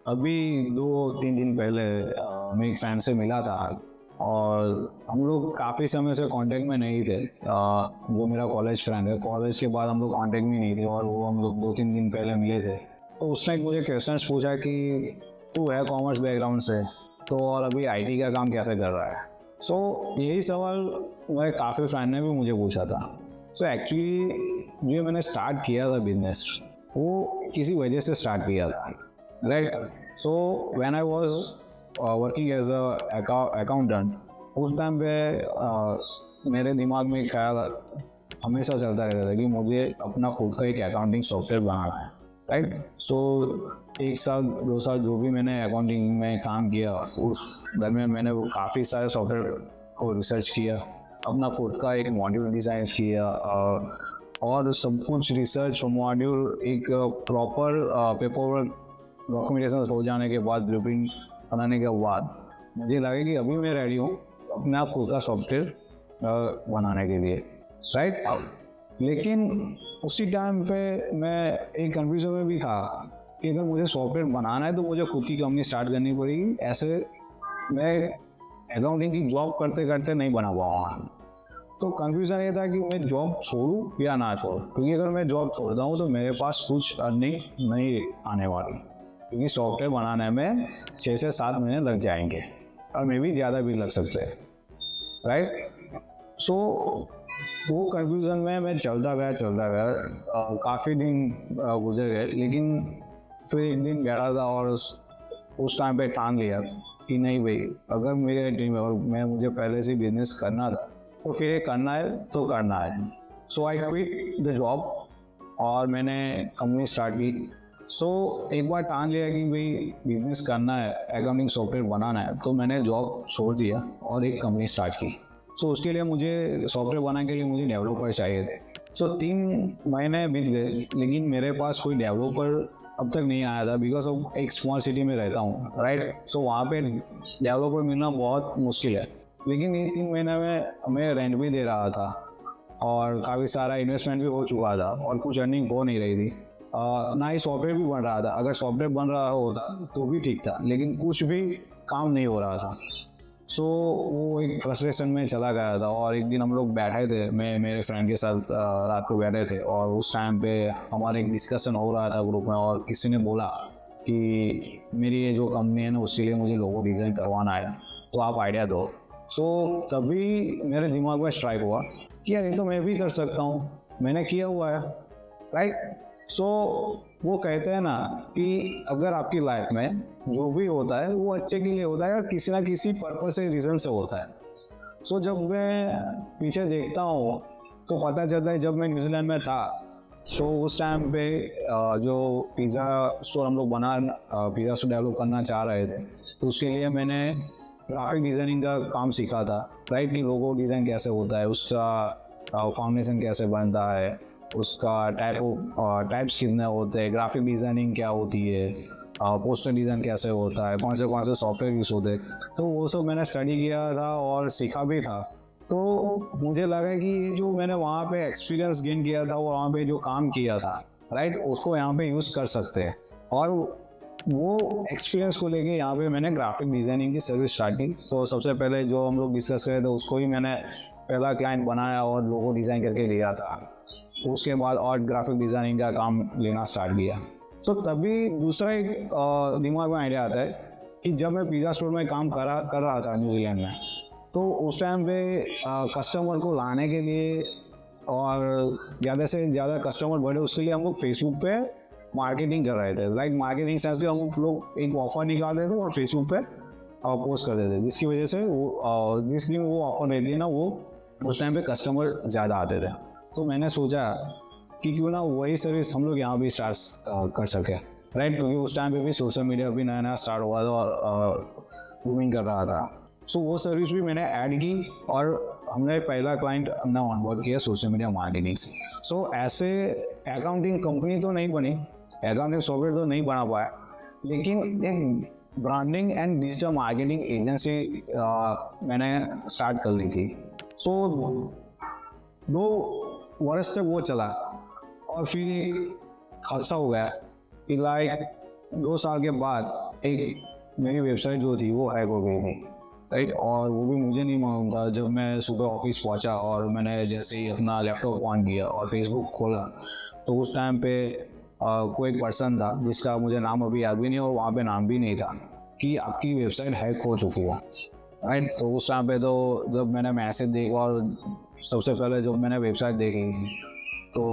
अभी 2-3 दिन पहले मैं एक फ्रेंड से मिला था और हम लोग काफ़ी समय से कांटेक्ट में नहीं थे। वो मेरा कॉलेज फ्रेंड है। कॉलेज के बाद हम लोग कांटेक्ट में नहीं थे और वो हम लोग 2-3 दिन पहले मिले थे। तो उसने मुझे क्वेश्चंस पूछा कि तू है कॉमर्स बैकग्राउंड से, तो और अभी आईटी का काम कैसे कर रहा है। सो यही सवाल मेरे काफ़ी फ्रेंड ने भी मुझे पूछा था। सो एक्चुअली जो मैंने स्टार्ट किया था बिजनेस, वो किसी वजह से स्टार्ट किया था, right. So when I was working as a accountant, उस टाइम पे मेरे दिमाग में ख्याल हमेशा चलता रहता था कि मुझे अपना खुद का एक अकाउंटिंग सॉफ्टवेयर बनाना है, राइट। सो 1 साल 2 साल जो भी मैंने अकाउंटिंग में काम किया, उस दरमियान मैंने वो काफ़ी सारे सॉफ्टवेयर को रिसर्च किया, अपना खुद का एक मॉड्यूल डिज़ाइन किया और सब कुछ रिसर्च मॉड्यूल एक प्रॉपर पेपर वर्क डॉक्यूमेंटेशन हो जाने के बाद, ब्लूप्रिंट बनाने के बाद मुझे लगा कि अभी मैं रेडी हूँ अपना खुद का सॉफ्टवेयर बनाने के लिए, राइट। लेकिन उसी टाइम पे मैं एक कन्फ्यूजन में भी था कि अगर मुझे सॉफ्टवेयर बनाना है तो मुझे खुद की कंपनी स्टार्ट करनी पड़ेगी। ऐसे मैं अकाउंटिंग की जॉब करते करते नहीं बना पाऊँगा। तो कंफ्यूजन ये था कि मैं जॉब छोड़ूं या ना छोड़ूं, क्योंकि अगर मैं जॉब छोड़ता हूँ तो मेरे पास कुछ अर्निंग नहीं आने वाली, क्योंकि सॉफ्टवेयर बनाने में 6 से 7 महीने लग जाएंगे और मे भी ज़्यादा भी लग सकते हैं, राइट। सो वो कंफ्यूजन में मैं चलता गया काफ़ी दिन गुजर गए। लेकिन फिर एक दिन बैठा था और उस टाइम पे ठान लिया कि नहीं भाई, अगर मेरे ड्रीम है और मुझे पहले से बिजनेस करना था तो फिर ये करना है तो करना है। सो आई क्विट द जॉब और मैंने कंपनी स्टार्ट की। सो एक बार ठान लिया कि भाई बिजनेस करना है, अकाउंटिंग सॉफ्टवेयर बनाना है, तो मैंने जॉब छोड़ दिया और एक कंपनी स्टार्ट की। सो उसके लिए मुझे सॉफ्टवेयर बनाने के लिए मुझे डेवलपर चाहिए थे। सो 3 महीने बीत गए, लेकिन मेरे पास कोई डेवलपर अब तक नहीं आया था, बिकॉज ऑफ एक स्मॉल सिटी में रहता हूँ, राइट। सो वहाँ पे डेवलपर मिलना बहुत मुश्किल है। लेकिन ये 3 महीने में मैं रेंट भी दे रहा था और काफ़ी सारा इन्वेस्टमेंट भी हो चुका था और कुछ अर्निंग हो नहीं रही थी। ना ही सॉफ्टवेयर भी बन रहा था। अगर सॉफ्टवेयर बन रहा होता तो भी ठीक था, लेकिन कुछ भी काम नहीं हो रहा था। सो वो एक फ्रस्ट्रेशन में चला गया था। और एक दिन हम लोग बैठे थे, मैं मेरे फ्रेंड के साथ रात को बैठे थे और उस टाइम पे हमारा एक डिस्कशन हो रहा था ग्रुप में, और किसी ने बोला कि मेरी ये जो कंपनी है ना, उसके लिए मुझे लोगो डिज़ाइन करवाना है, तो आप आइडिया दो। सो तभी मेरे दिमाग में स्ट्राइक हुआ कि यार ये तो मैं भी कर सकता हूँ, मैंने किया हुआ है, राइट। सो वो कहते हैं ना कि अगर आपकी लाइफ में जो भी होता है वो अच्छे के लिए होता है और किसी ना किसी पर्पस से, रीज़न से होता है। सो जब मैं पीछे देखता हूँ तो पता चलता है, जब मैं न्यूजीलैंड में था, सो उस टाइम पे जो पिज़्ज़ा स्टोर हम लोग पिज़्ज़ा स्टोर डेवलप करना चाह रहे थे, तो उसके लिए मैंने ग्राफिक डिज़ाइनिंग का काम सीखा था, राइट। कि लोगो डिज़ाइन कैसे होता है, उसका फाउंडेशन कैसे बनता है, उसका टाइप्स कितने होते हैं, ग्राफिक डिज़ाइनिंग क्या होती है, पोस्टर डिज़ाइन कैसे होता है, कौन से सॉफ्टवेयर यूज़ होते हैं। तो वो सब मैंने स्टडी किया था और सीखा भी था। तो मुझे लगा कि जो मैंने वहाँ पे एक्सपीरियंस गेन किया था, वो वहाँ पे जो काम किया था, राइट, उसको यहाँ पे यूज़ कर सकते हैं। और वो एक्सपीरियंस को लेके यहाँ पे मैंने ग्राफिक डिज़ाइनिंग की सर्विस स्टार्ट की। तो सबसे पहले जो हम लोग डिस्कस करे थे, उसको ही मैंने पहला क्लाइंट बनाया और लोगो डिज़ाइन करके लिया था। उसके बाद और ग्राफिक डिज़ाइनिंग का काम लेना स्टार्ट किया। तो तभी दूसरा एक दिमाग में आइडिया आता है कि जब मैं पिज़्ज़ा स्टोर में काम कर रहा था न्यूजीलैंड में, तो उस टाइम पे कस्टमर को लाने के लिए और ज़्यादा से ज़्यादा कस्टमर बढ़े, उसके लिए हम लोग फेसबुक पे मार्केटिंग कर रहे थे। लाइक मार्केटिंग सेंस पे हम लोग एक ऑफ़र निकाल रहे थे और फेसबुक पे पोस्ट कर देते थे, जिसकी वजह से वो जिस दिन वो ऑफ़र रहती है ना, वो उस टाइम पे कस्टमर ज़्यादा आते थे। तो मैंने सोचा कि क्यों ना वही सर्विस हम लोग यहाँ भी स्टार्ट कर सके, राइट। क्योंकि उस टाइम पे भी सोशल मीडिया भी नया नया स्टार्ट हुआ था और बूमिंग कर रहा था। सो वो सर्विस भी मैंने ऐड की और हमने पहला क्लाइंट अपना ऑनबोर्ड किया सोशल मीडिया मार्केटिंग से। सो ऐसे अकाउंटिंग कंपनी तो नहीं बनी, अकाउंटिंग सॉफ्टवेयर तो नहीं बना पाया, लेकिन एक branding and digital marketing agency मैंने स्टार्ट कर ली थी। सो 2 वर्ष तक वो चला और फिर हादसा हो गया कि लाइक 2 साल के बाद एक मेरी वेबसाइट जो थी वो हैक हो गई थी, राइट। और वो भी मुझे नहीं मालूम था। जब मैं सुबह ऑफिस पहुंचा और मैंने जैसे ही अपना लैपटॉप ऑन किया और फेसबुक खोला, तो उस टाइम पे कोई एक पर्सन था जिसका मुझे नाम अभी याद भी नहीं और वहाँ पे नाम भी नहीं था कि आपकी वेबसाइट हैक हो चुकी है, राइट। तो उस टाइम पे तो जब मैंने मैसेज देखा और सबसे पहले जब मैंने वेबसाइट देखी तो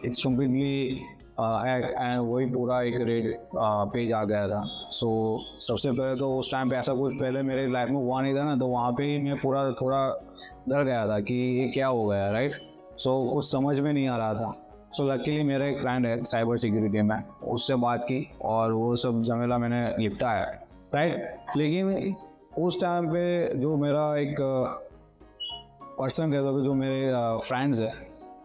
इट्स कम्प्लीटली वही पूरा एक रेड पेज आ गया था। सो सबसे पहले तो उस टाइम पे ऐसा कुछ पहले मेरे लाइफ में हुआ नहीं था ना, तो वहाँ पे ही मैं पूरा थोड़ा डर गया था कि ये क्या हो गया, राइट। सो कुछ समझ में नहीं आ रहा था। सो लकीली मेरा एक फ्रेंड है साइबर सिक्योरिटी में, उससे बात की और वो सब झमेला मैंने निपटाया, राइट। लेकिन उस टाइम पे जो मेरा एक पर्सन कहता था, जो मेरे फ्रेंड्स है,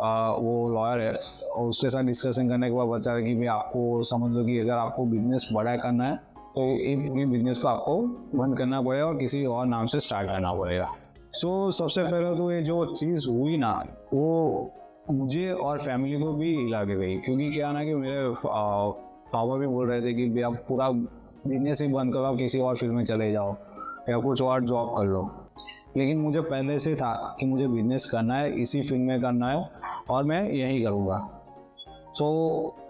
वो लॉयर है, और उसके साथ डिस्कशन करने के बाद बता रहा कि भाई आपको समझ लो कि अगर आपको बिजनेस बड़ा करना है तो ये बिजनेस को आपको बंद करना पड़ेगा और किसी और नाम से स्टार्ट करना पड़ेगा। सो सबसे पहले तो ये जो चीज़ हुई ना, वो मुझे और फैमिली को भी हिला के गई, क्योंकि क्या ना कि मेरे पापा भी बोल रहे थे कि भाई आप पूरा बिजनेस ही बंद करो, आप किसी और फील्ड में चले जाओ या कुछ और जॉब कर लो। लेकिन मुझे पहले से था कि मुझे बिजनेस करना है, इसी फील्ड में करना है और मैं यही करूँगा। So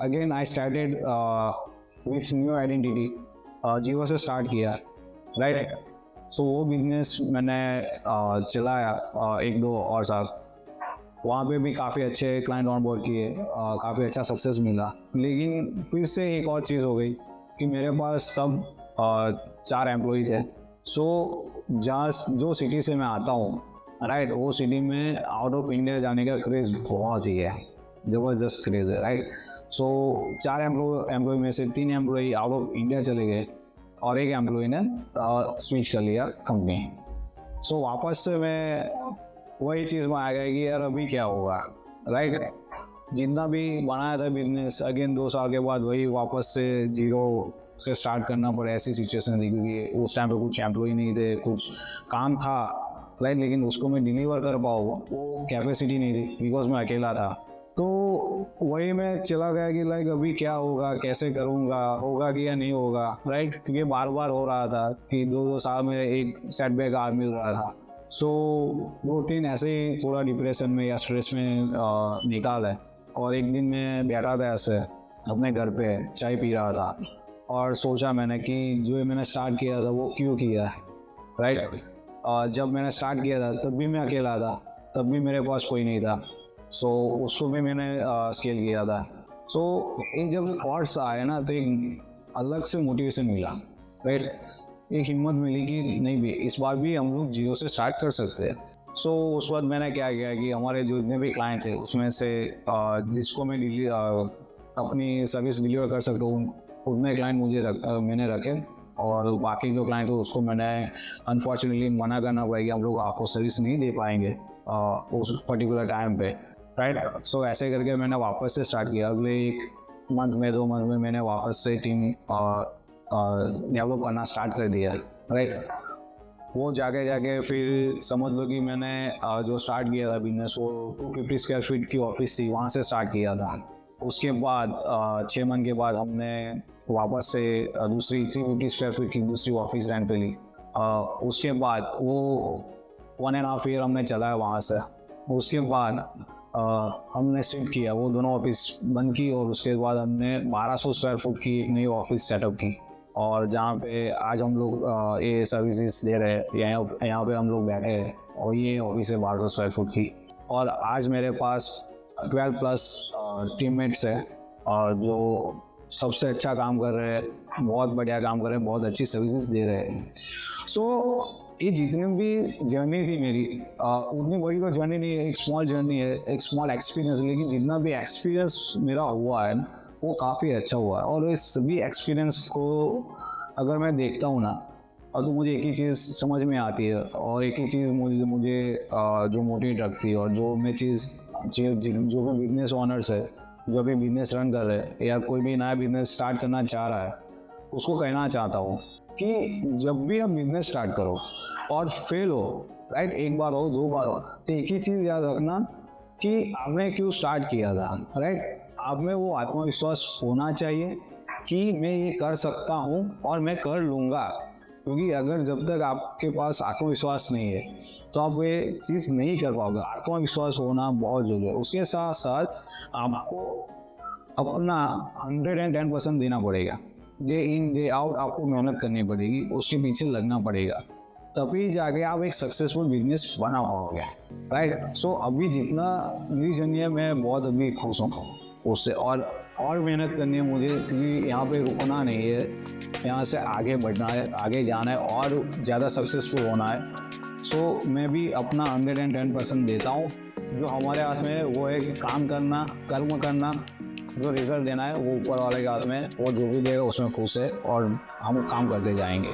again I started with new identity, zero से स्टार्ट किया, राइट। सो वो बिजनेस मैंने चलाया 1-2 और साल। वहाँ पे भी काफ़ी अच्छे क्लाइंट ऑन बोर्ड किए, काफ़ी अच्छा सक्सेस मिला। लेकिन फिर से एक और चीज़ हो गई कि मेरे पास सब 4 एम्प्लॉई थे। सो जहाँ जो सिटी से मैं आता हूँ, राइट, वो सिटी में आउट ऑफ इंडिया जाने का क्रेज़ बहुत ही है, ज़बरदस्त क्रेज़ है, राइट। सो 4 एम्प्लॉय में से 3 एम्प्लॉय आउट ऑफ इंडिया चले गए और एक एम्प्लॉय ने स्विच कर लिया कंपनी। सो वापस से मैं वही चीज़ में आ गया कि यार अभी क्या होगा, राइट। जितना भी बनाया था बिजनेस, अगेन 2 साल के बाद वही वापस से जीरो से स्टार्ट करना पड़ा। ऐसी सिचुएशन थी क्योंकि उस टाइम पे कुछ एम्प्लॉय नहीं थे, कुछ काम था, राइट, लेकिन उसको मैं डिलीवर कर पाऊँ वो कैपेसिटी नहीं थी बिकॉज मैं अकेला था। तो वही मैं चला गया कि लाइक अभी क्या होगा, कैसे करूँगा, होगा कि या नहीं होगा, राइट। क्योंकि बार बार हो रहा था कि 2-2 साल में एक सेटबैक आ मिल रहा था। सो 2-3 ऐसे ही थोड़ा डिप्रेशन में या स्ट्रेस में निकाल है। और एक दिन मैं बैठा था ऐसे अपने घर पे चाय पी रहा था और सोचा मैंने कि जो मैंने स्टार्ट किया था वो क्यों किया है, राइट। जब मैंने स्टार्ट किया था तब भी मैं अकेला था, तब भी मेरे पास कोई नहीं था। सो उसको भी मैंने स्केल किया था। सो एक जब थॉट्स आए ना तो एक अलग से मोटिवेशन मिला, राइट। एक हिम्मत मिली कि नहीं भी इस बार भी हम लोग जीरो से स्टार्ट कर सकते हैं। सो उस वक्त मैंने क्या किया कि हमारे जो जितने भी क्लाइंट थे उसमें से जिसको मैं अपनी सर्विस डिलीवर कर सकता हूँ उतने क्लाइंट मैंने रखे, और बाकी जो क्लाइंट हो उसको मैंने अनफॉर्चुनेटली मना करना पड़ा कि हम लोग आपको सर्विस नहीं दे पाएंगे उस पर्टिकुलर टाइम पे, राइट। सो ऐसे करके मैंने वापस से स्टार्ट किया। अगले 1 मंथ में 2 मंथ में मैंने वापस से टीम डेवलप करना स्टार्ट कर दिया, राइट। वो जाके फिर समझ लो कि मैंने जो स्टार्ट किया था बिजनेस वो 250 स्क्वायर फीट की ऑफिस थी, वहाँ से स्टार्ट किया था। उसके बाद 6 मंथ के बाद हमने वापस से दूसरी 350 स्क्वायर फीट की दूसरी ऑफिस रेंट पे ली। उसके बाद वो 1.5 ईयर हमने चलाया वहाँ से। उसके बाद हमने शिफ्ट किया, वो दोनों ऑफिस बंद की और उसके बाद हमने 1200 स्क्वायर फुट की एक नई ऑफिस सेटअप की, और जहाँ पे आज हम लोग ये सर्विसेज दे रहे हैं, यहाँ पे हम लोग बैठे हैं, और ये ऑफिस है 1200 स्क्वायर फुट की। और आज मेरे पास 12+ टीममेट्स है और जो सबसे अच्छा काम कर रहे हैं, बहुत बढ़िया काम कर रहे हैं, बहुत अच्छी सर्विसेज दे रहे हैं। सो ये जितनी भी जर्नी थी मेरी, उतनी बड़ी तो जर्नी नहीं है, एक स्मॉल जर्नी है, एक स्मॉल एक्सपीरियंस, लेकिन जितना भी एक्सपीरियंस मेरा हुआ है वो काफ़ी अच्छा हुआ है। और इस सभी एक्सपीरियंस को अगर मैं देखता हूँ ना, तो मुझे एक ही चीज़ समझ में आती है, और एक ही चीज़ मुझे जो मोटिवेट रखती है, और जो मैं चीज़ जो भी बिजनेस ऑनर्स है, जो भी बिजनेस रन कर रहे हैं या कोई भी नया बिजनेस स्टार्ट करना चाह रहा है, उसको कहना चाहता हूँ कि जब भी आप बिजनेस स्टार्ट करो और फेल हो, राइट, 1 बार हो 2 बार हो, तो एक ही चीज़ याद रखना कि आपने क्यों स्टार्ट किया था, राइट। आप में वो आत्मविश्वास होना चाहिए कि मैं ये कर सकता हूँ और मैं कर लूँगा। क्योंकि अगर जब तक आपके पास आत्मविश्वास नहीं है तो आप ये चीज़ नहीं कर पाओगे। आत्मविश्वास होना बहुत ज़रूरी है। उसके साथ साथ आपको अपना 110% देना पड़ेगा। डे इन डे आउट आपको मेहनत करनी पड़ेगी, उसके पीछे लगना पड़ेगा, तभी जाके आप एक सक्सेसफुल बिजनेस बना पाओगे, राइट। सो अभी जितना मेरी जर्नी है मैं बहुत अभी खुश हूँ उससे, और मेहनत करनी है मुझे, क्योंकि यहाँ पे रुकना नहीं है, यहाँ से आगे बढ़ना है, आगे जाना है और ज़्यादा सक्सेसफुल होना है। सो मैं भी अपना 110% देता हूँ। जो हमारे हाथ में है वो है कि काम करना, कर्म करना, जो रिजल्ट देना है वो ऊपर वाले के हाथ में है, वो जो भी देगा उसमें खुश है और हम काम करते जाएंगे।